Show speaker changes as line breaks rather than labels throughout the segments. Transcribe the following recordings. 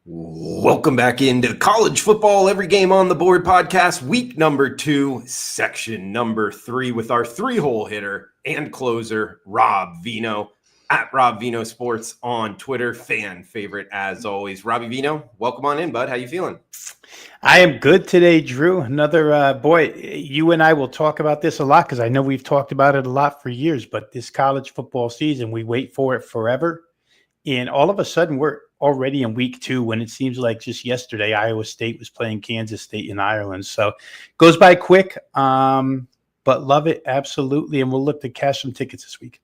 Welcome back into College Football Every Game on the Board podcast, week number 2, section number 3, with our three-hole hitter and closer, Rob Vino, at Rob Vino Sports on Twitter. Fan favorite as always. Robbie Vino, welcome on in, bud. How you feeling?
I am good today, Drew. Another boy, you and I will talk about this a lot because I know we've talked about it a lot for years, but this college football season, we wait for it forever. And all of a sudden, we're already in week 2 when it seems like just yesterday, Iowa State was playing Kansas State in Ireland. So it goes by quick, but love it. Absolutely. And we'll look to cash some tickets this week.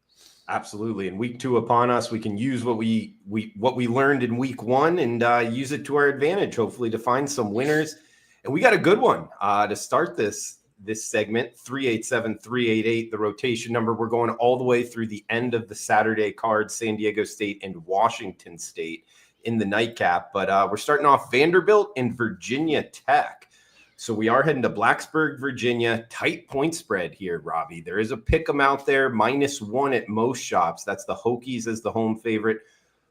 Absolutely. And week 2 upon us, we can use what we learned in week 1 and use it to our advantage, hopefully, to find some winners. And we got a good one to start this segment, 387-388, the rotation number. We're going all the way through the end of the Saturday card, San Diego State and Washington State in the nightcap. But we're starting off Vanderbilt and Virginia Tech. So we are heading to Blacksburg, Virginia. Tight point spread here, Robbie. There is a pick 'em out there, -1 at most shops. That's the Hokies as the home favorite.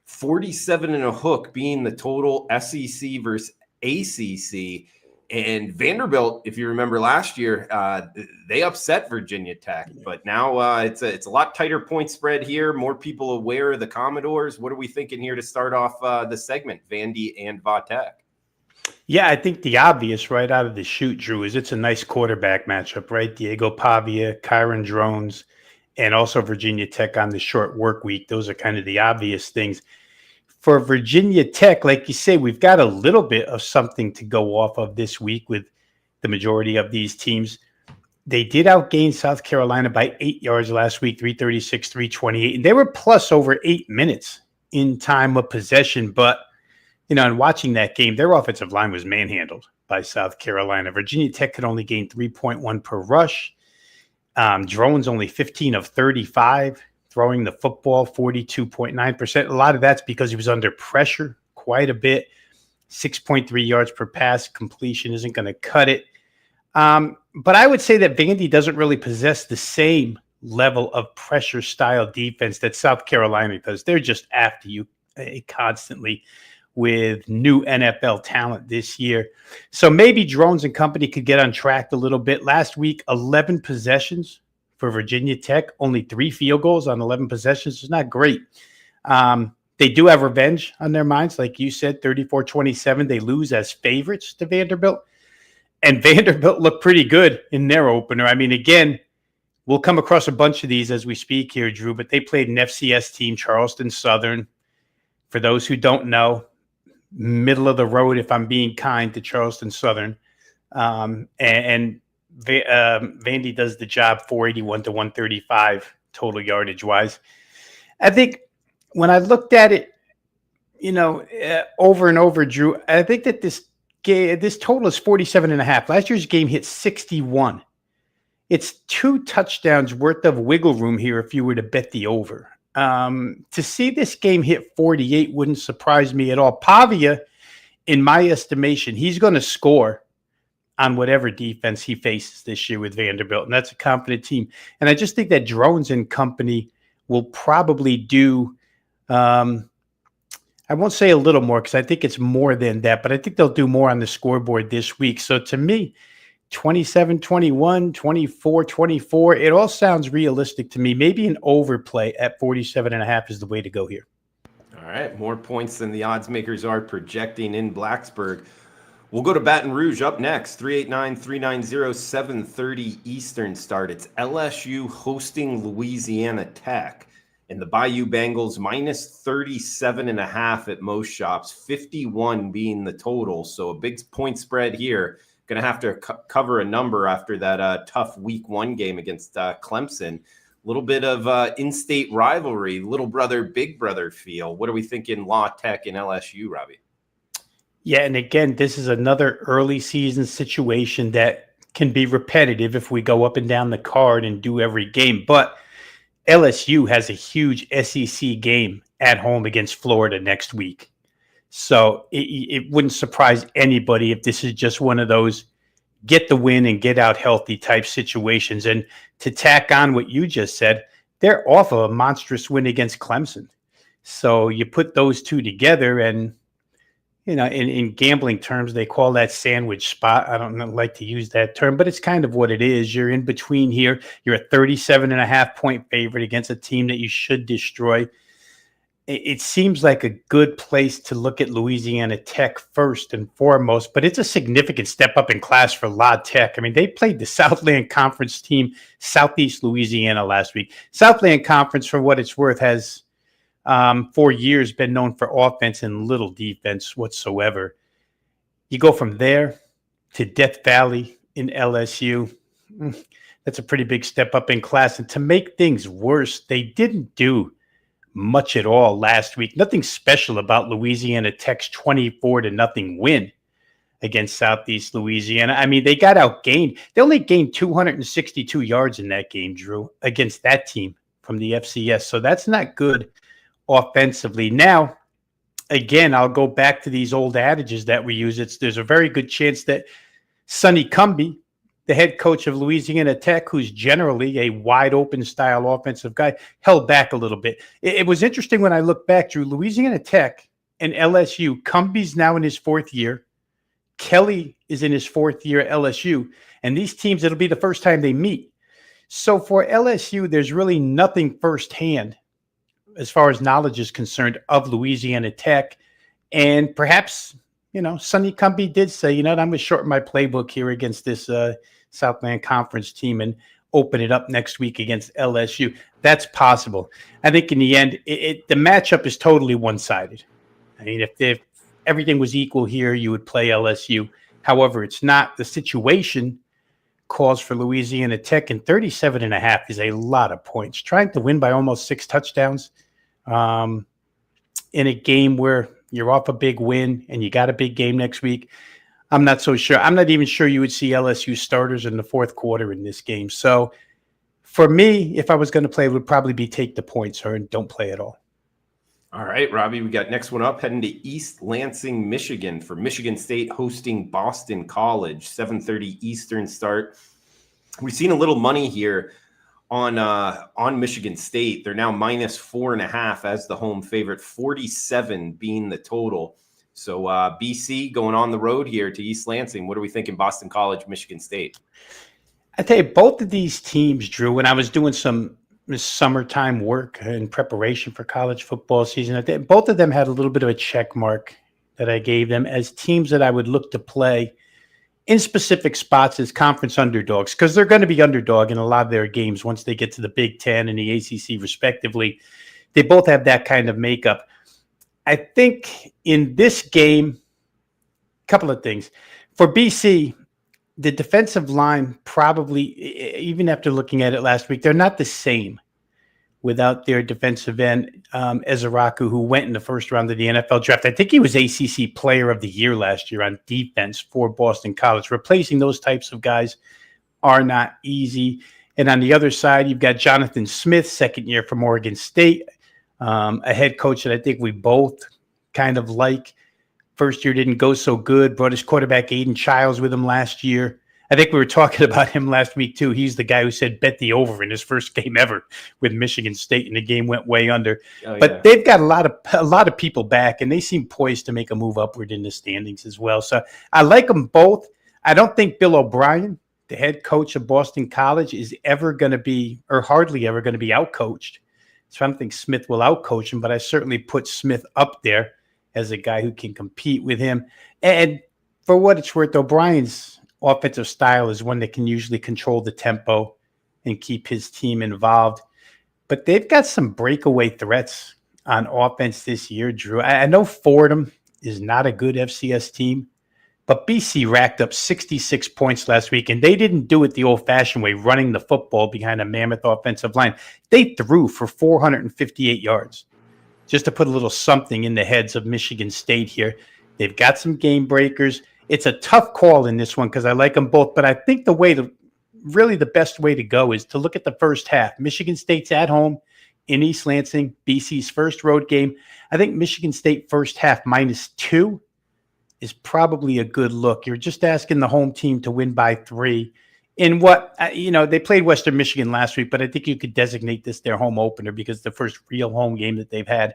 47 and a hook being the total, SEC versus ACC. And Vanderbilt, if you remember last year, they upset Virginia Tech. But now it's a lot tighter point spread here. More people aware of the Commodores. What are we thinking here to start off the segment, Vandy and Vatech?
Yeah, I think the obvious right out of the chute, Drew, is it's a nice quarterback matchup, right? Diego Pavia, Kyron Drones, and also Virginia Tech on the short work week. Those are kind of the obvious things. For Virginia Tech, like you say, we've got a little bit of something to go off of this week with the majority of these teams. They did outgain South Carolina by 8 yards last week, 336, 328. And they were plus over 8 minutes in time of possession. But, in watching that game, their offensive line was manhandled by South Carolina. Virginia Tech could only gain 3.1 per rush. Drones only 15 of 35. Throwing the football 42.9%. A lot of that's because he was under pressure quite a bit. 6.3 yards per pass. Completion isn't going to cut it. But I would say that Vandy doesn't really possess the same level of pressure style defense that South Carolina does. They're just after you constantly with new NFL talent this year. So maybe Drones and company could get on track a little bit. Last week, 11 possessions for Virginia Tech, only 3 field goals on 11 possessions. It's not great. They do have revenge on their minds. Like you said, 34-27. They lose as favorites to Vanderbilt. And Vanderbilt looked pretty good in their opener. I mean, again, we'll come across a bunch of these as we speak here, Drew, but they played an FCS team, Charleston Southern. For those who don't know, middle of the road, if I'm being kind to Charleston Southern. Vandy does the job, 481 to 135 total yardage wise. I think when I looked at it, over and over, Drew, I think that this total is 47 and a half. Last year's game hit 61. It's 2 touchdowns worth of wiggle room here if you were to bet the over. To see this game hit 48 wouldn't surprise me at all. Pavia, in my estimation, he's going to score on whatever defense he faces this year with Vanderbilt. And that's a confident team. And I just think that Drones and company will probably do, I won't say a little more because I think it's more than that, but I think they'll do more on the scoreboard this week. So to me, 27-21, 24-24, it all sounds realistic to me. Maybe an overplay at 47.5 is the way to go here.
All right, more points than the odds makers are projecting in Blacksburg. We'll go to Baton Rouge up next, 389-390, 7:30 Eastern start. It's LSU hosting Louisiana Tech. And the Bayou Bengals -37.5 at most shops, 51 being the total. So a big point spread here. Going to have to cover a number after that tough week 1 game against Clemson. A little bit of in-state rivalry, little brother, big brother feel. What are we thinking La Tech and LSU, Robbie?
Yeah, and again, this is another early season situation that can be repetitive if we go up and down the card and do every game. But LSU has a huge SEC game at home against Florida next week. So it wouldn't surprise anybody if this is just one of those get the win and get out healthy type situations. And to tack on what you just said, they're off of a monstrous win against Clemson. So you put those two together and, in gambling terms, they call that sandwich spot. I don't like to use that term, but it's kind of what it is. You're in between here. You're a 37.5-point favorite against a team that you should destroy. It seems like a good place to look at Louisiana Tech first and foremost, but it's a significant step up in class for La Tech. I mean, they played the Southland Conference team, Southeast Louisiana, last week. Southland Conference, for what it's worth, has for years been known for offense and little defense whatsoever. You go from there to Death Valley in LSU. That's a pretty big step up in class. And to make things worse, they didn't do much at all last week. Nothing special about Louisiana Tech's 24-0 win against Southeast Louisiana. I mean, they got outgained. They only gained 262 yards in that game, Drew, against that team from the FCS. So that's not good offensively. Now, again, I'll go back to these old adages that we use. There's a very good chance that Sonny Cumbie, the head coach of Louisiana Tech, who's generally a wide open style offensive guy, held back a little bit. It was interesting when I look back, Drew. Louisiana Tech and LSU, Cumbie's now in his 4th year. Kelly is in his 4th year at LSU. And these teams, it'll be the first time they meet. So for LSU, there's really nothing firsthand as far as knowledge is concerned of Louisiana Tech. And perhaps, Sonny Cumbie did say, I'm going to shorten my playbook here against this Southland Conference team and open it up next week against LSU. That's possible. I think in the end, the matchup is totally one-sided. I mean, if everything was equal here, you would play LSU. However, it's not. The situation calls for Louisiana Tech, and 37.5 is a lot of points. Trying to win by almost 6 touchdowns in a game where you're off a big win and you got a big game next week, I'm not so sure. I'm not even sure you would see LSU starters in the 4th quarter in this game. So for me, if I was going to play, it would probably be take the points or don't play at all.
All right, Robbie, we got next one up, heading to East Lansing, Michigan, for Michigan State hosting Boston College, 7:30 Eastern start. We've seen a little money here on Michigan State. They're now -4.5 as the home favorite, 47 being the total. So BC going on the road here to East Lansing. What are we thinking, Boston College, Michigan State?
I tell you, both of these teams, Drew, when I was doing some summertime work in preparation for college football season, I think both of them had a little bit of a check mark that I gave them as teams that I would look to play in specific spots as conference underdogs, because they're going to be underdog in a lot of their games once they get to the Big Ten and the ACC respectively. They both have that kind of makeup. I think in this game, a couple of things. For BC, the defensive line probably, even after looking at it last week, they're not the same without their defensive end, Ezaraku, who went in the first round of the NFL draft. I think he was ACC Player of the Year last year on defense for Boston College. Replacing those types of guys are not easy. And on the other side, you've got Jonathan Smith, 2nd year from Oregon State, a head coach that I think we both kind of like. First year didn't go so good. Brought his quarterback Aiden Childs with him last year. I think we were talking about him last week too. He's the guy who said bet the over in his first game ever with Michigan State, and the game went way under. But they've got a lot of people back, and they seem poised to make a move upward in the standings as well. So I like them both. I don't think Bill O'Brien, the head coach of Boston College, is ever going to be, or hardly ever going to be, outcoached. So I don't think Smith will outcoach him, but I certainly put Smith up there as a guy who can compete with him. And for what it's worth, O'Brien's offensive style is one that can usually control the tempo and keep his team involved. But they've got some breakaway threats on offense this year, Drew. I know Fordham is not a good FCS team, but BC racked up 66 points last week, and they didn't do it the old-fashioned way, running the football behind a mammoth offensive line. They threw for 458 yards. Just to put a little something in the heads of Michigan State here. They've got some game breakers. It's a tough call in this one because I like them both, but I think the best way to go is to look at the first half. Michigan State's at home in East Lansing, BC's first road game. I think Michigan State first half -2 is probably a good look. You're just asking the home team to win by 3. In what, they played Western Michigan last week, but I think you could designate this their home opener because the first real home game that they've had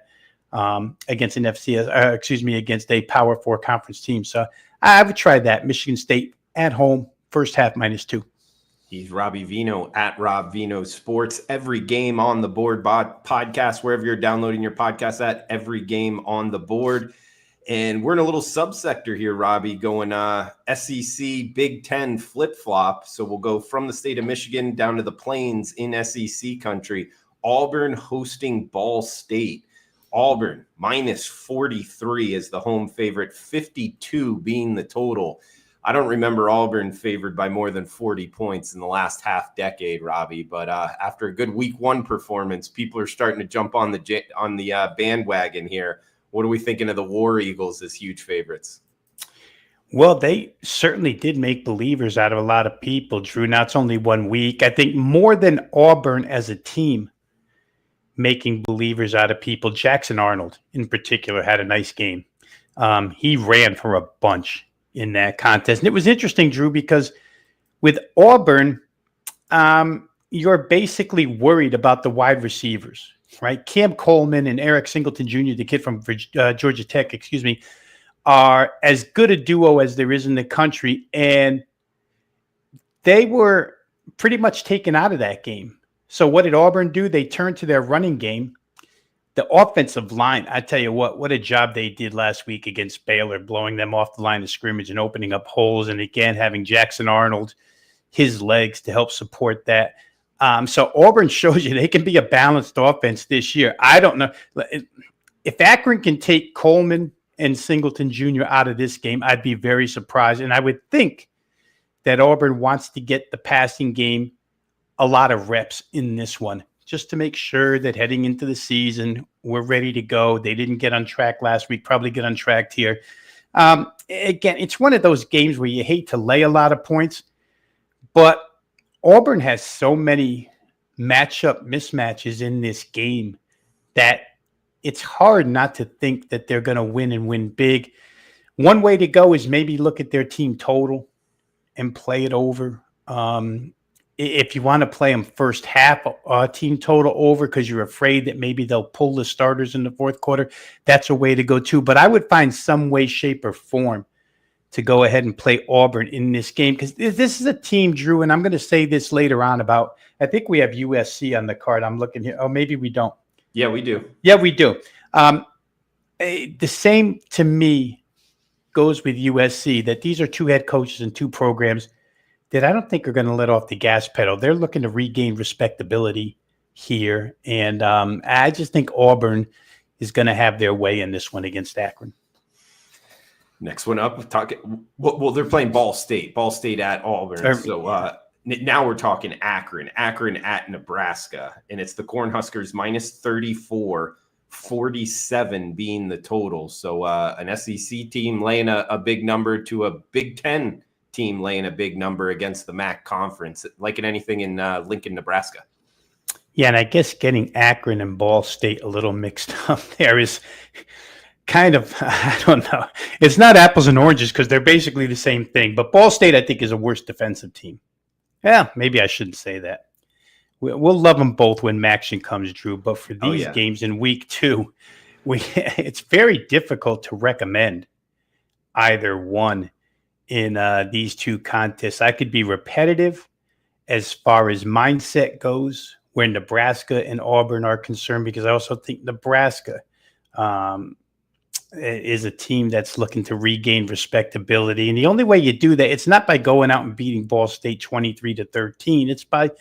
against an against a Power 4 conference team. So I would try that. Michigan State at home, first half -2.
He's Robbie Vino at Rob Vino Sports. Every Game on the Board podcast, wherever you're downloading your podcast at, Every Game on the Board. And we're in a little subsector here, Robbie, going SEC Big Ten flip-flop. So we'll go from the state of Michigan down to the plains in SEC country. Auburn hosting Ball State. Auburn -43 is the home favorite, 52 being the total. I don't remember Auburn favored by more than 40 points in the last half decade, Robbie. But after a good week 1 performance, people are starting to jump on the bandwagon here. What are we thinking of the War Eagles as huge favorites?
Well, they certainly did make believers out of a lot of people, Drew. Now it's only 1 week. I think more than Auburn as a team making believers out of people, Jackson Arnold in particular had a nice game. He ran for a bunch in that contest. And it was interesting, Drew, because with Auburn, you're basically worried about the wide receivers, right? Cam Coleman and Eric Singleton Jr., the kid from Georgia Tech, are as good a duo as there is in the country. And they were pretty much taken out of that game. So what did Auburn do? They turned to their running game. The offensive line, I tell you what a job they did last week against Baylor, blowing them off the line of scrimmage and opening up holes. And again, having Jackson Arnold, his legs to help support that. So Auburn shows you they can be a balanced offense this year. I don't know. If Akron can take Coleman and Singleton Jr. out of this game, I'd be very surprised. And I would think that Auburn wants to get the passing game a lot of reps in this one, just to make sure that heading into the season, we're ready to go. They didn't get on track last week, probably get on track here. Again, it's one of those games where you hate to lay a lot of points, but Auburn has so many matchup mismatches in this game that it's hard not to think that they're going to win and win big. One way to go is maybe look at their team total and play it over. If you want to play them first half team total over because you're afraid that maybe they'll pull the starters in the fourth quarter, that's a way to go too. But I would find some way, shape, or form to go ahead and play Auburn in this game because this is a team, Drew, and I'm going to say this later on about, I think we have USC on the card. I'm looking here. Oh, maybe we don't.
Yeah, we do.
Yeah, we do. The same to me goes with USC, that these are two head coaches and two programs that I don't think are going to let off the gas pedal. They're looking to regain respectability here. And I just think Auburn is going to have their way in this one against Akron.
Next one up, well, they're playing Ball State. Ball State at Auburn. So now we're talking Akron. Akron at Nebraska. And it's the Cornhuskers -34, 47 being the total. So an SEC team laying a big number to a Big Ten team laying a big number against the MAC conference, like in anything in Lincoln, Nebraska.
Yeah, and I guess getting Akron and Ball State a little mixed up there is kind of, I don't know. It's not apples and oranges because they're basically the same thing. But Ball State, I think, is a worse defensive team. Yeah, maybe I shouldn't say that. We'll love them both when action comes, Drew. But for these games in week 2, it's very difficult to recommend either one in these two contests. I could be repetitive as far as mindset goes where Nebraska and Auburn are concerned, because I also think Nebraska is a team that's looking to regain respectability. And the only way you do that, it's not by going out and beating Ball State 23-13. It's by,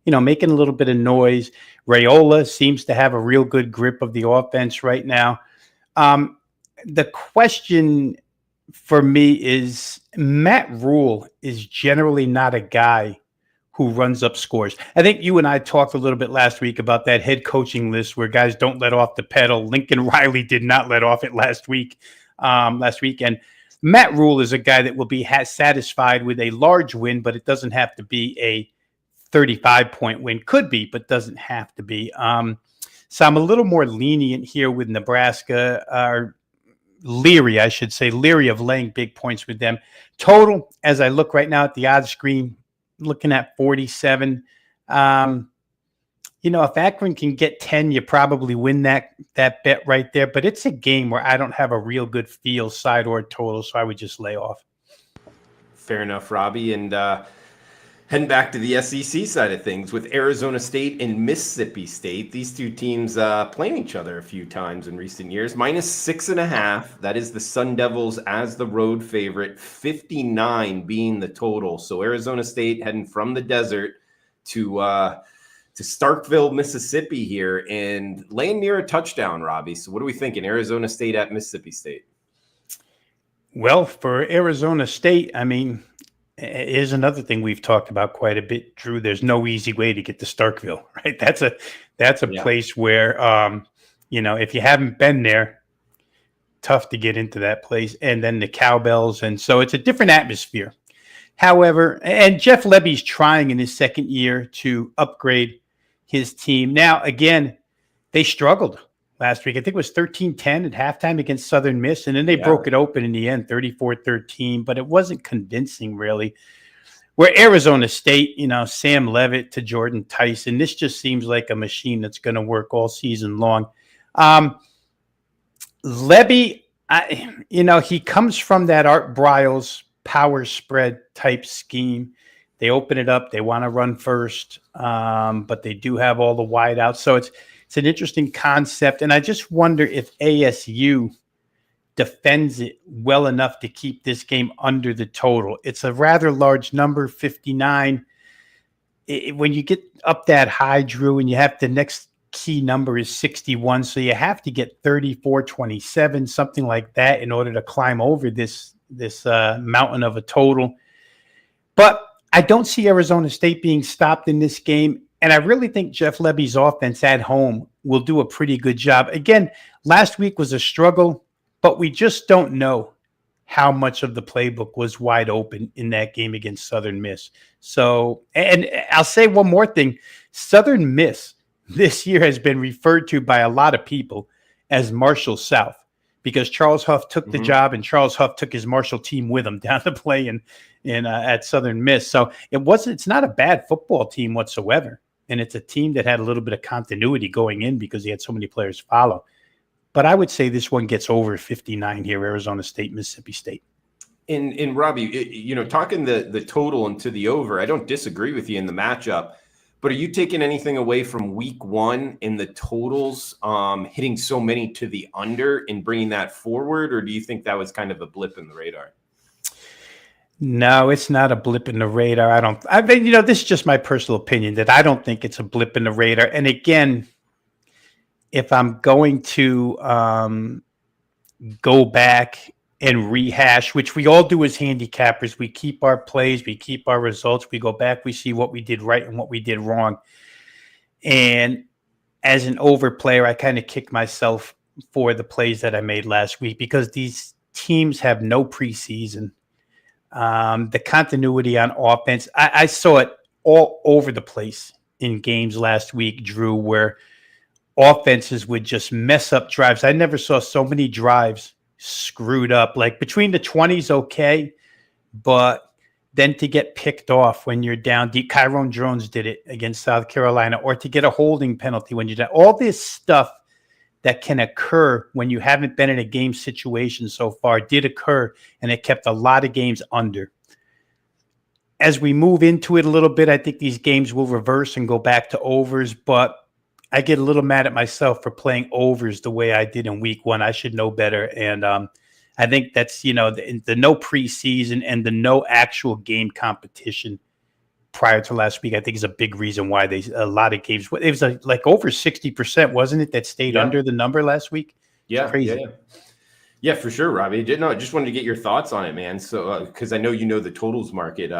making a little bit of noise. Raiola seems to have a real good grip of the offense right now. The question for me is Matt Rule is generally not a guy who runs up scores. I think you and I talked a little bit last week about that head coaching list where guys don't let off the pedal. Lincoln Riley did not let off it last weekend. Matt Rule is a guy that will be satisfied with a large win, but it doesn't have to be a 35-point win. Could be, but doesn't have to be. So I'm a little more lenient here with Nebraska, leery of laying big points with them. Total, as I look right now at the odds screen, looking at 47. if Akron can get 10, you probably win that bet right there. But it's a game where I don't have a real good feel side or total, so I would just lay off.
Fair enough, Robbie. And heading back to the SEC side of things with Arizona State and Mississippi State, these two teams playing each other a few times in recent years. -6.5. That is the Sun Devils as the road favorite, 59 being the total. So Arizona State heading from the desert to Starkville, Mississippi here and laying near a touchdown, Robbie. So what are we thinking? Arizona State at Mississippi State.
Well, for Arizona State, I mean, is another thing we've talked about quite a bit, Drew. There's no easy way to get to Starkville, right? That's a place where, if you haven't been there, tough to get into that place. And then the cowbells. And so it's a different atmosphere. However, and Jeff Lebby's trying in his second year to upgrade his team. Now, again, they struggled last week. I think it was 13-10 at halftime against Southern Miss, and then they broke it open in the end, 34-13, but it wasn't convincing, really. Where Arizona State, Sam Levitt to Jordan Tyson, this just seems like a machine that's going to work all season long. Lebby, he comes from that Art Briles power spread type scheme. They open it up. They want to run first, but they do have all the wide outs. So it's an interesting concept. And I just wonder if ASU defends it well enough to keep this game under the total. It's a rather large number, 59. When you get up that high, Drew, and you have the next key number is 61. So you have to get 34-27, something like that in order to climb over this mountain of a total. But I don't see Arizona State being stopped in this game. And I really think Jeff Lebby's offense at home will do a pretty good job. Again, last week was a struggle, but we just don't know how much of the playbook was wide open in that game against Southern Miss. So, and I'll say one more thing. Southern Miss this year has been referred to by a lot of people as Marshall South because Charles Huff took the job and Charles Huff took his Marshall team with him down to play at Southern Miss. So it's not a bad football team whatsoever. And it's a team that had a little bit of continuity going in because he had so many players follow. But I would say this one gets over 59 here, Arizona State, Mississippi State.
And Robbie, talking the total and to the over, I don't disagree with you in the matchup. But are you taking anything away from week one in the totals hitting so many to the under and bringing that forward? Or do you think that was kind of a blip in the radar?
No, it's not a blip in the radar. This is just my personal opinion that I don't think it's a blip in the radar. And again, if I'm going to go back and rehash, which we all do as handicappers, we keep our plays, we keep our results, we go back, we see what we did right and what we did wrong. And as an over player, I kind of kick myself for the plays that I made last week because these teams have no preseason. The continuity on offense, I saw it all over the place in games last week, Drew, where offenses would just mess up drives. I never saw so many drives screwed up. Like between the 20s, okay, but then to get picked off when you're down deep. Kyron Jones did it against South Carolina, or to get a holding penalty when you're down. All this stuff that can occur when you haven't been in a game situation so far did occur, and it kept a lot of games under. As we move into it a little bit, I think these games will reverse and go back to overs, but I get a little mad at myself for playing overs the way I did in week one. I should know better. And I think that's, the no preseason and the no actual game competition prior to last week, I think is a big reason why a lot of games, it was like over 60%, wasn't it, that stayed under the number last week?
Yeah.
Crazy.
Yeah, for sure, Robbie. I just wanted to get your thoughts on it, man. So, because I know the totals market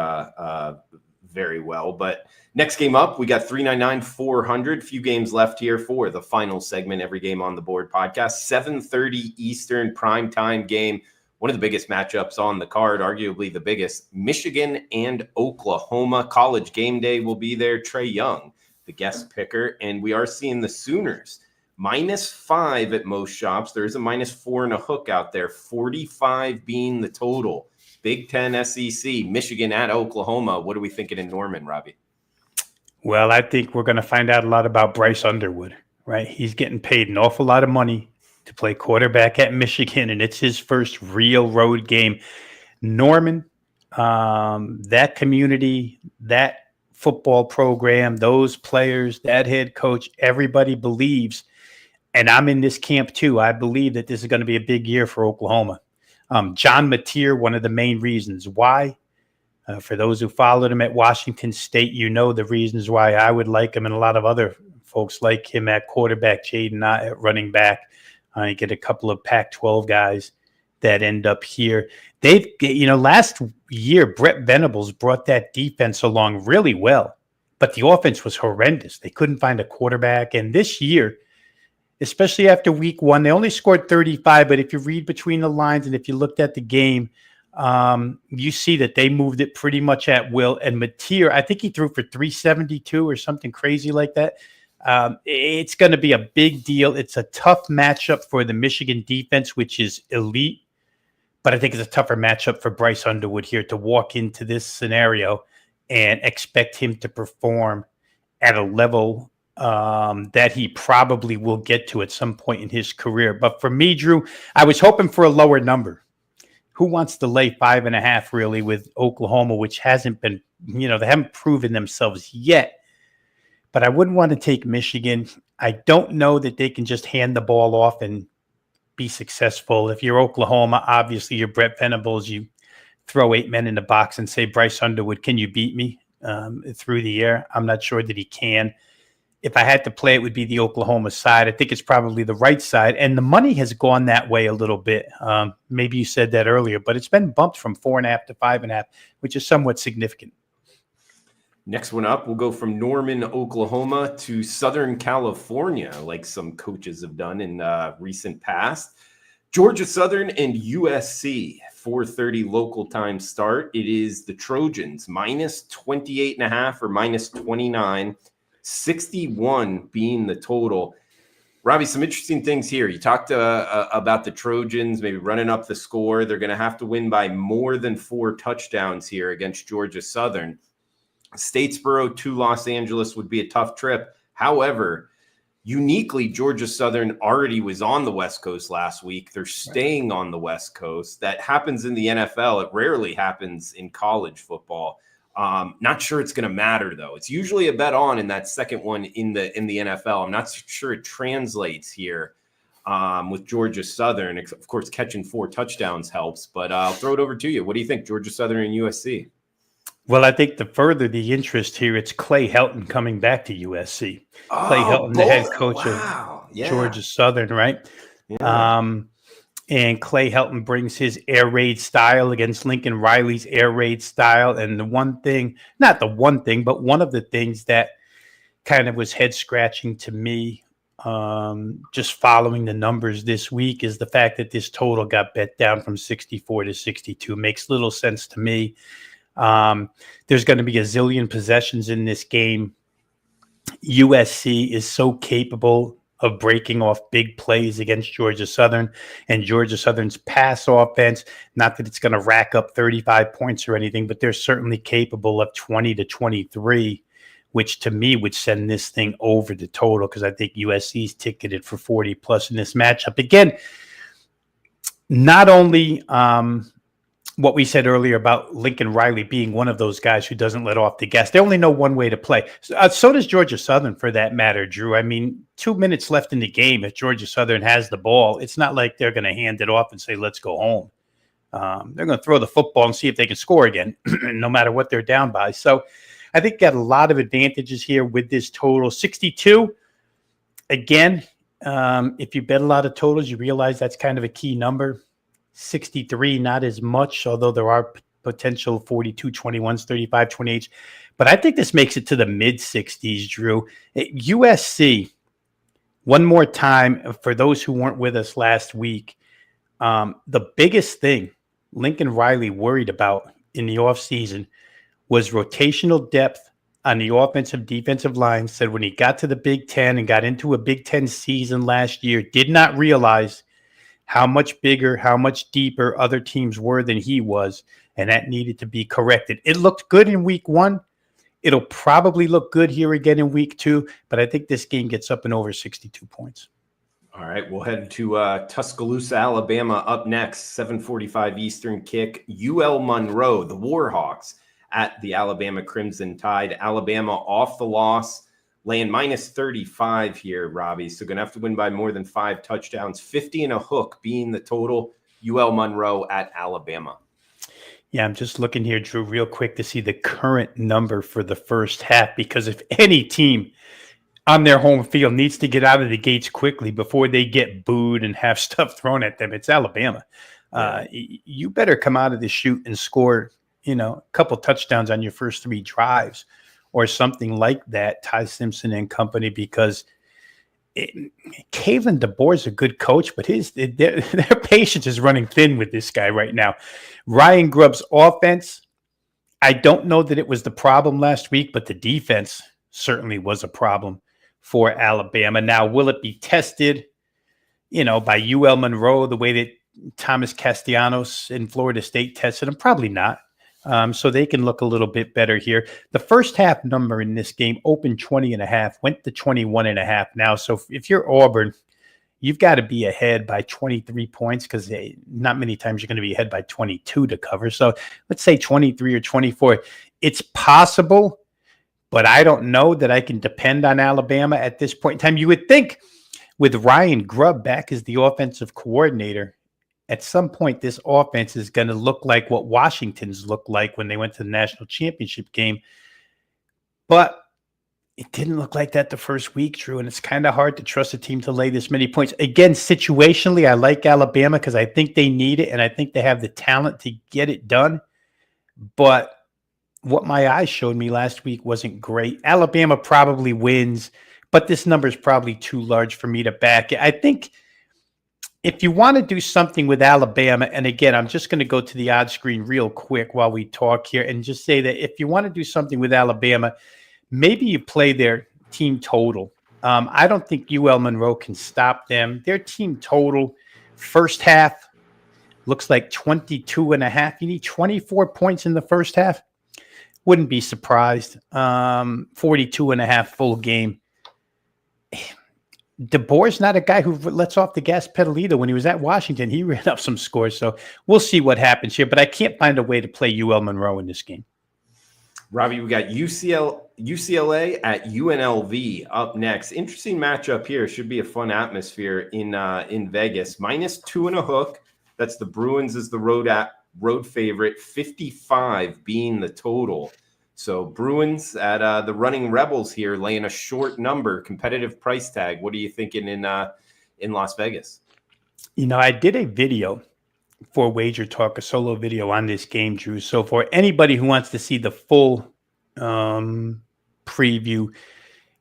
very well. But next game up, we got 399-400. Few games left here for the final segment, Every Game on the Board podcast. 7:30 Eastern primetime game. One of the biggest matchups on the card, arguably the biggest. Michigan and Oklahoma. College game day will be there. Trey Young, the guest picker. And we are seeing the Sooners -5 at most shops. There's a -4 and a hook out there. 45 being the total. Big Ten SEC, Michigan at Oklahoma. What are we thinking in Norman, Robbie?
Well, I think we're going to find out a lot about Bryce Underwood, right? He's getting paid an awful lot of money to play quarterback at Michigan, and it's his first real road game. Norman, that community, that football program, those players, that head coach, everybody believes, and I'm in this camp too. I believe that this is going to be a big year for Oklahoma. John Mateer, one of the main reasons why. For those who followed him at Washington State, you know the reasons why I would like him, and a lot of other folks like him at quarterback, Jaden at running back. You get a couple of Pac-12 guys that end up here. Last year, Brett Venables brought that defense along really well, but the offense was horrendous. They couldn't find a quarterback. And this year, especially after week one, they only scored 35, but if you read between the lines and if you looked at the game, you see that they moved it pretty much at will. And Mateer, I think he threw for 372 or something crazy like that. It's going to be a big deal. It's a tough matchup for the Michigan defense, which is elite. But I think it's a tougher matchup for Bryce Underwood here to walk into this scenario and expect him to perform at a level that he probably will get to at some point in his career. But for me, Drew, I was hoping for a lower number. Who wants to lay 5.5 really with Oklahoma, which hasn't been, they haven't proven themselves yet. But I wouldn't want to take Michigan. I don't know that they can just hand the ball off and be successful. If you're Oklahoma, obviously you're Brett Venables. You throw 8 men in the box and say, Bryce Underwood, can you beat me through the air? I'm not sure that he can. If I had to play, it would be the Oklahoma side. I think it's probably the right side. And the money has gone that way a little bit. Maybe you said that earlier, but it's been bumped from 4.5 to 5.5, which is somewhat significant.
Next one up, we'll go from Norman, Oklahoma to Southern California, like some coaches have done in recent past. Georgia Southern and USC, 4:30 local time start. It is the Trojans, minus 28.5 or minus 29, 61 being the total. Robbie, some interesting things here. You talked about the Trojans maybe running up the score. They're going to have to win by more than 4 touchdowns here against Georgia Southern. Statesboro to Los Angeles would be a tough trip. However, uniquely, Georgia Southern already was on the West Coast last week. They're staying on the West Coast. That happens in the NFL. It rarely happens in college football. Not sure it's going to matter, though. It's usually a bet on in that second one in the NFL. I'm not sure it translates here with Georgia Southern. Of course, catching 4 touchdowns helps, but I'll throw it over to you. What do you think, Georgia Southern and USC?
Well, I think the further the interest here, it's Clay Helton coming back to USC. Clay Helton, the head coach of Georgia Southern, right? Yeah. And Clay Helton brings his air raid style against Lincoln Riley's air raid style. And one of the things that kind of was head scratching to me, just following the numbers this week, is the fact that this total got bet down from 64 to 62. Makes little sense to me. There's going to be a zillion possessions in this game. USC is so capable of breaking off big plays against Georgia Southern, and Georgia Southern's pass offense, not that it's going to rack up 35 points or anything, but they're certainly capable of 20 to 23, which to me would send this thing over the total, because I think USC's ticketed for 40 plus in this matchup. Again, not only what we said earlier about Lincoln Riley being one of those guys who doesn't let off the gas. They only know one way to play. So does Georgia Southern, for that matter, Drew. I mean, 2 minutes left in the game. If Georgia Southern has the ball, it's not like they're going to hand it off and say, let's go home. They're going to throw the football and see if they can score again, no matter what they're down by. So I think got a lot of advantages here with this total. 62, again, if you bet a lot of totals, you realize that's kind of a key number. 63, not as much, although there are potential 42, 21s, 35, 28s. But I think this makes it to the mid-60s, Drew. USC, one more time, for those who weren't with us last week, the biggest thing Lincoln Riley worried about in the offseason was rotational depth on the offensive defensive line. Said when he got to the Big Ten and got into a Big Ten season last year, did not realize how much bigger, how much deeper other teams were than he was, and that needed to be corrected. It looked good in week 1. It'll probably look good here again in week 2, but I think this game gets up and over 62 points.
All right, we'll head to Tuscaloosa, Alabama up next, 7:45 Eastern kick. UL Monroe, the Warhawks at the Alabama Crimson Tide. Alabama off the loss, laying minus 35 here, Robbie. So going to have to win by more than 5 touchdowns, 50 and a hook being the total. UL Monroe at Alabama.
Yeah, I'm just looking here, Drew, real quick to see the current number for the first half, because if any team on their home field needs to get out of the gates quickly before they get booed and have stuff thrown at them, it's Alabama. You better come out of the chute and score, a couple touchdowns on your first 3 drives or something like that, Ty Simpson and company, because Kalen DeBoer is a good coach, but their patience is running thin with this guy right now. Ryan Grubb's offense, I don't know that it was the problem last week, but the defense certainly was a problem for Alabama. Now, will it be tested, by UL Monroe the way that Thomas Castellanos in Florida State tested them? Probably not. So they can look a little bit better here. The first half number in this game opened 20.5, went to 21.5 now. So if you're Auburn, you've got to be ahead by 23 points, because not many times you're going to be ahead by 22 to cover. So let's say 23 or 24. It's possible, but I don't know that I can depend on Alabama at this point in time. You would think with Ryan Grubb back as the offensive coordinator, at some point this offense is going to look like what Washington's looked like when they went to the national championship game. But it didn't look like that the first week, Drew, and it's kind of hard to trust a team to lay this many points. Again, situationally, I like Alabama because I think they need it, and I think they have the talent to get it done. But what my eyes showed me last week wasn't great. Alabama probably wins, but this number is probably too large for me to back it. I think if you want to do something with Alabama, and again, I'm just going to go to the odds screen real quick while we talk here and just say that if you want to do something with Alabama, maybe you play their team total. I don't think UL Monroe can stop them. Their team total first half looks like 22.5. You need 24 points in the first half. Wouldn't be surprised. 42.5 full game. DeBoer's not a guy who lets off the gas pedal either. When he was at Washington, he ran up some scores. So we'll see what happens here. But I can't find a way to play UL Monroe in this game.
Robbie, we got UCLA at UNLV up next. Interesting matchup here. Should be a fun atmosphere in Vegas. Minus 2 and a hook. That's the Bruins as the road favorite. 55 being the total. So Bruins at the Running Rebels here, laying a short number, competitive price tag. What are you thinking in Las Vegas?
I did a video for Wager Talk, a solo video on this game, Drew. So for anybody who wants to see the full preview,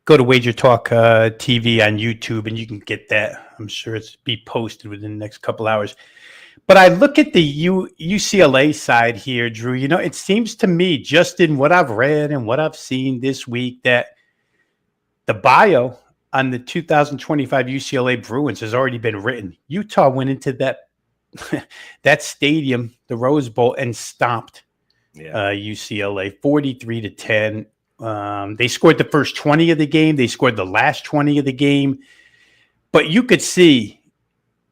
go to Wager Talk TV on YouTube, and you can get that. I'm sure it's be posted within the next couple hours. But I look at the UCLA side here, Drew. It seems to me, just in what I've read and what I've seen this week, that the bio on the 2025 UCLA Bruins has already been written. Utah went into that stadium, the Rose Bowl, and stomped UCLA 43-10. They scored the first 20 of the game. They scored the last 20 of the game. But you could see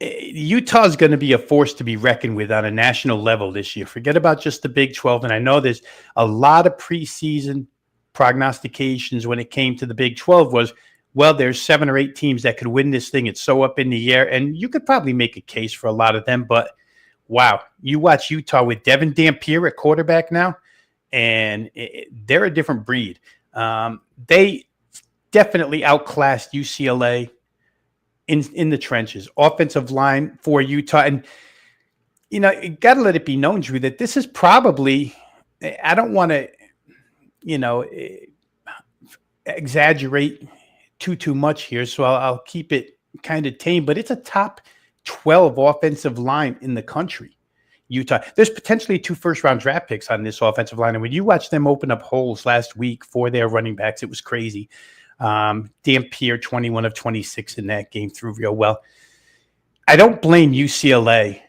Utah is going to be a force to be reckoned with on a national level this year. Forget about just the Big 12. And I know there's a lot of preseason prognostications when it came to the Big 12 was, well, there's 7 or 8 teams that could win this thing. It's so up in the air. And you could probably make a case for a lot of them. But, wow, you watch Utah with Devin Dampier at quarterback now, and they're a different breed. They definitely outclassed UCLA in the trenches. Offensive line for Utah. And, you got to let it be known, Drew, that this is probably, I don't want to, exaggerate too much here, so I'll keep it kind of tame, but it's a top 12 offensive line in the country. Utah. There's potentially 2 first-round draft picks on this offensive line, and when you watch them open up holes last week for their running backs, it was crazy. Dampier, 21 of 26 in that game, threw real well. I don't blame UCLA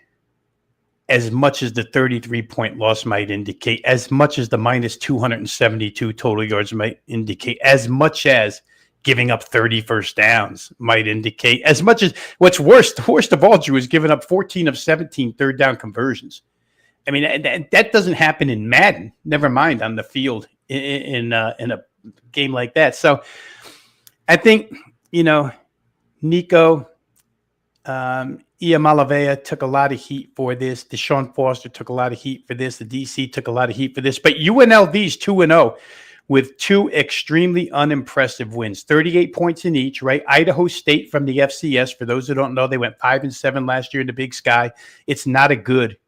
as much as the 33-point loss might indicate, as much as the minus 272 total yards might indicate, as much as giving up 30 first downs might indicate, as much as what's worse, the worst of all, Drew, is giving up 14 of 17 third down conversions. I mean, that doesn't happen in Madden, never mind on the field in a game like that. So I think, Nico, Malavea took a lot of heat for this. Deshaun Foster took a lot of heat for this. The DC took a lot of heat for this. But UNLV's 2-0 with two extremely unimpressive wins, 38 points in each, right? Idaho State from the FCS. For those who don't know, they went 5-7 last year in the Big Sky. It's not a good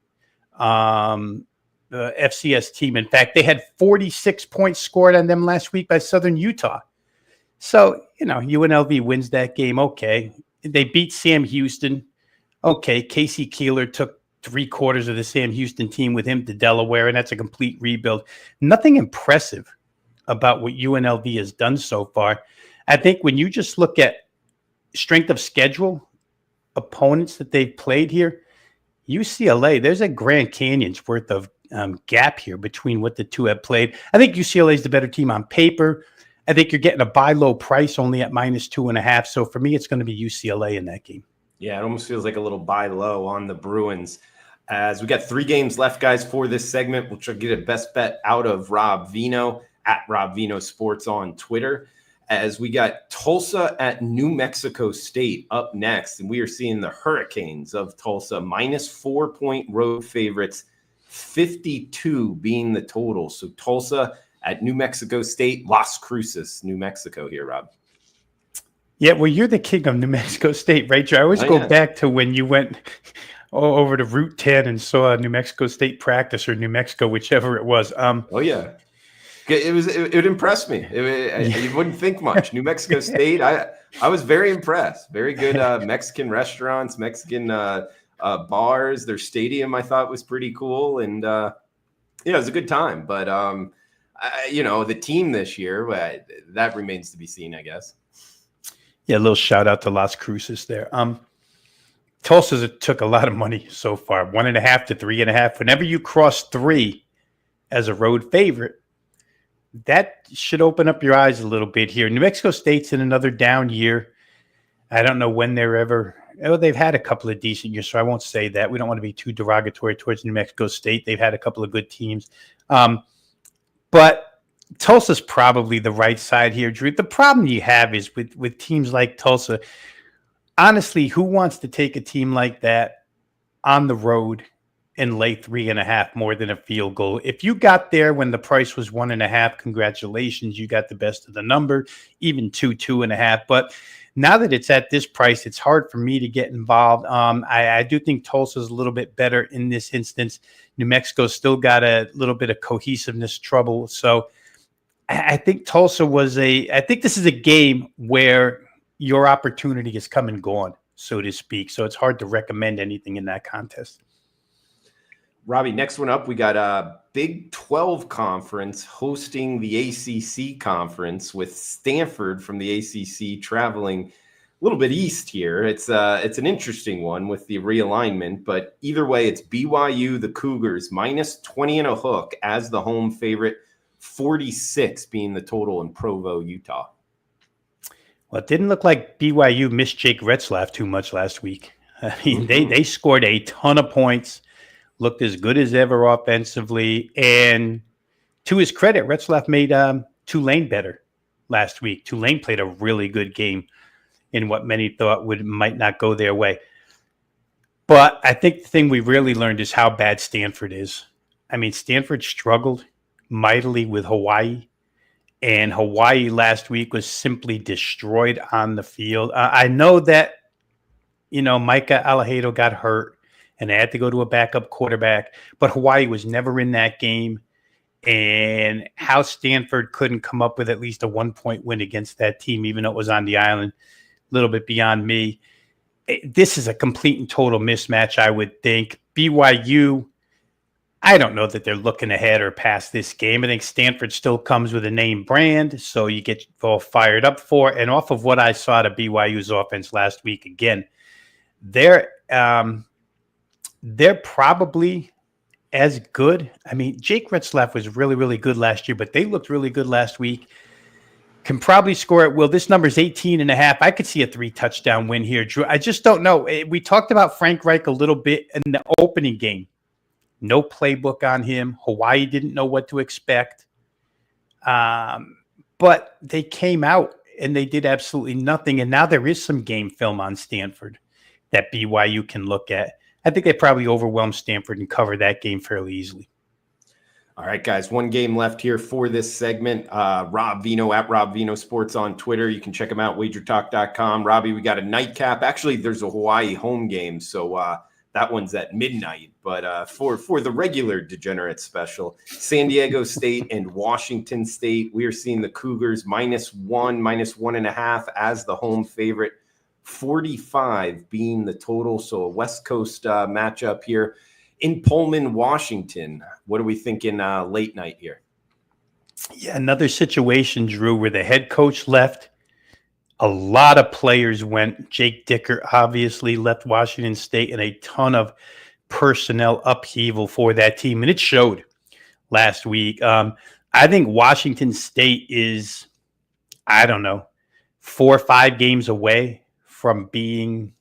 FCS team. In fact, they had 46 points scored on them last week by Southern Utah. So, UNLV wins that game. Okay. They beat Sam Houston. Okay. Casey Keeler took 3/4 of the Sam Houston team with him to Delaware, and that's a complete rebuild. Nothing impressive about what UNLV has done so far. I think when you just look at strength of schedule, opponents that they've played here, UCLA, there's a Grand Canyon's worth of gap here between what the two have played. I think UCLA is the better team on paper. I think you're getting a buy low price only at minus 2.5. So for me, it's going to be UCLA in that game. Yeah,
it almost feels like a little buy low on the Bruins. As we got 3 games left, guys, for this segment, we'll try to get a best bet out of Rob Vino at Rob Vino Sports on Twitter. As we got Tulsa at New Mexico State up next, and we are seeing the Hurricanes of Tulsa minus 4-point road favorites, 52 being the total. So Tulsa at New Mexico State, Las Cruces, New Mexico here, Rob.
Yeah, well, you're the king of New Mexico State, right, Joe? I always go back to when you went over to Route 10 and saw New Mexico State practice, or New Mexico, whichever it was.
Oh, yeah. It impressed me. You wouldn't think much. New Mexico State, I was very impressed. Very good Mexican restaurants, Mexican bars. Their stadium I thought was pretty cool, and it was a good time. But the team this year, that remains to be seen, I guess.
Yeah, a little shout out to Las Cruces there. Tulsa took a lot of money so far, 1.5 to 3.5. Whenever you cross 3 as a road favorite, that should open up your eyes a little bit here. New Mexico State's in another down year. I don't know when they've had a couple of decent years, so I won't say that. We don't want to be too derogatory towards New Mexico State. They've had a couple of good teams. But Tulsa's probably the right side here, Drew. The problem you have is with teams like Tulsa, honestly, who wants to take a team like that on the road and lay 3.5 more than a field goal? If you got there when the price was 1.5, congratulations, you got the best of the number, even 2.5. But now that it's at this price, it's hard for me to get involved. I do think Tulsa's a little bit better in this instance. New Mexico's still got a little bit of cohesiveness trouble. So I think I think this is a game where your opportunity is come and gone, so to speak. So it's hard to recommend anything in that contest.
Robbie, next one up, we got a Big 12 conference hosting the ACC conference with Stanford from the ACC traveling a little bit east here. It's an interesting one with the realignment, but either way, it's BYU, the Cougars, minus 20 and a hook as the home favorite, 46 being the total in Provo, Utah.
Well, it didn't look like BYU missed Jake Retzlaff too much last week. I mean, they scored a ton of points, looked as good as ever offensively. And to his credit, Retzlaff made Tulane better last week. Tulane played a really good game in what many thought might not go their way. But I think the thing we really learned is how bad Stanford is. I mean, Stanford struggled mightily with Hawaii. And Hawaii last week was simply destroyed on the field. I know that, Micah Alahado got hurt and they had to go to a backup quarterback, but Hawaii was never in that game. And how Stanford couldn't come up with at least a 1-point win against that team, even though it was on the island, a little bit beyond me. This is a complete and total mismatch, I would think. BYU, I don't know that they're looking ahead or past this game. I think Stanford still comes with a name brand, so you get all fired up for it. And off of what I saw to BYU's offense last week, again, their they're probably as good. I mean, Jake Retzlaff was really, really good last year, but they looked really good last week. Can probably score at will. This number is 18.5. I could see a 3-touchdown win here, Drew. I just don't know. We talked about Frank Reich a little bit in the opening game. No playbook on him. Hawaii didn't know what to expect. But they came out and they did absolutely nothing. And now there is some game film on Stanford that BYU can look at. I think they probably overwhelmed Stanford and cover that game fairly easily.
All right, guys, one game left here for this segment. Rob Vino at Rob Vino Sports on Twitter. You can check him out, wagertalk.com. Robbie, we got a nightcap. Actually, there's a Hawaii home game, so that one's at midnight. But for the regular Degenerate special, San Diego State and Washington State, we are seeing the Cougars -1, -1.5 as the home favorite, 45 being the total. So a West Coast matchup here. In Pullman, Washington, what are we thinking late night here?
Yeah, another situation, Drew, where the head coach left. A lot of players went. Jake Dicker obviously left Washington State, and a ton of personnel upheaval for that team. And it showed last week. I think Washington State is, 4 or 5 games away from being,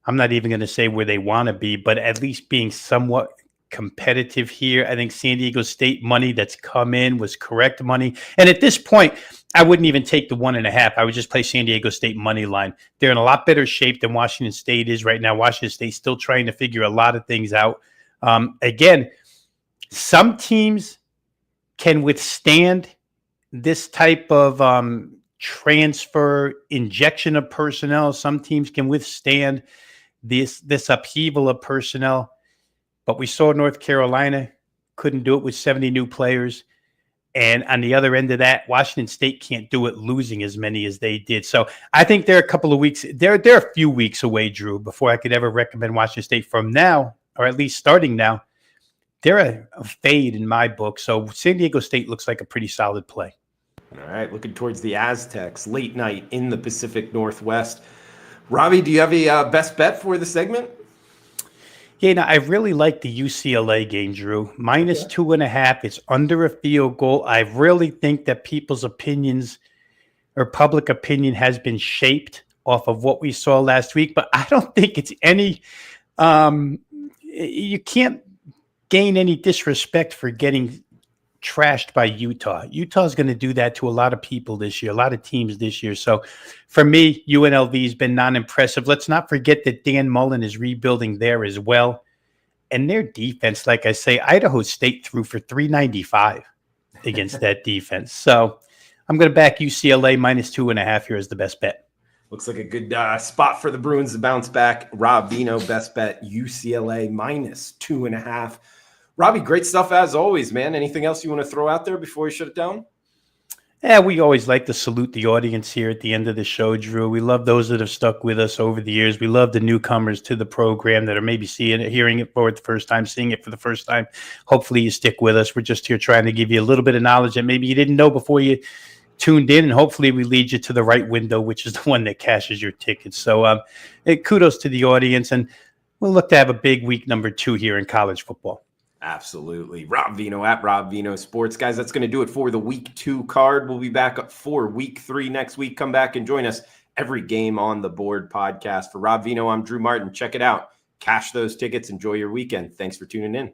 I'm not even going to say where they want to be, but at least being somewhat competitive here. I think San Diego State money that's come in was correct money. And at this point, I wouldn't even take the 1.5. I would just play San Diego State money line. They're in a lot better shape than Washington State is right now. Washington State's still trying to figure a lot of things out. Again, some teams can withstand this type of transfer injection of personnel. Some teams can withstand this upheaval of personnel, but we saw North Carolina couldn't do it with 70 new players. And on the other end of that, Washington State can't do it losing as many as they did. So I think they're a couple of weeks, they're a few weeks away, Drew, before I could ever recommend Washington State. From now, or at least starting now, they're a fade in my book. So San Diego State looks like a pretty solid play.
All right, looking towards the Aztecs, late night in the Pacific Northwest. Robbie, do you have a best bet for the segment?
Yeah, I really like the UCLA game, Drew. -2.5. It's under a field goal. I really think that people's opinions or public opinion has been shaped off of what we saw last week, but I don't think it's any you can't gain any disrespect for getting trashed by Utah. Utah's going to do that to a lot of people this year, a lot of teams this year. So for me, UNLV has been non-impressive. Let's not forget that Dan Mullen is rebuilding there as well. And their defense, like I say, Idaho State threw for 395 against that defense. So I'm going to back UCLA -2.5 here as the best bet.
Looks like a good spot for the Bruins to bounce back. Rob Vino, best bet, UCLA -2.5. Robbie, great stuff as always, man. Anything else you want to throw out there before we shut it down?
Yeah, we always like to salute the audience here at the end of the show, Drew. We love those that have stuck with us over the years. We love the newcomers to the program that are maybe seeing it, hearing it for the first time, seeing it for the first time. Hopefully you stick with us. We're just here trying to give you a little bit of knowledge that maybe you didn't know before you tuned in, and hopefully we lead you to the right window, which is the one that cashes your tickets. So kudos to the audience, and we'll look to have a big week number 2 here in college football.
Absolutely. Rob Vino at Rob Vino Sports. Guys, that's going to do it for the week 2 card. We'll be back up for week 3 next week. Come back and join us. Every Game on the Board podcast. For Rob Vino, I'm Drew Martin. Check it out. Cash those tickets. Enjoy your weekend. Thanks for tuning in.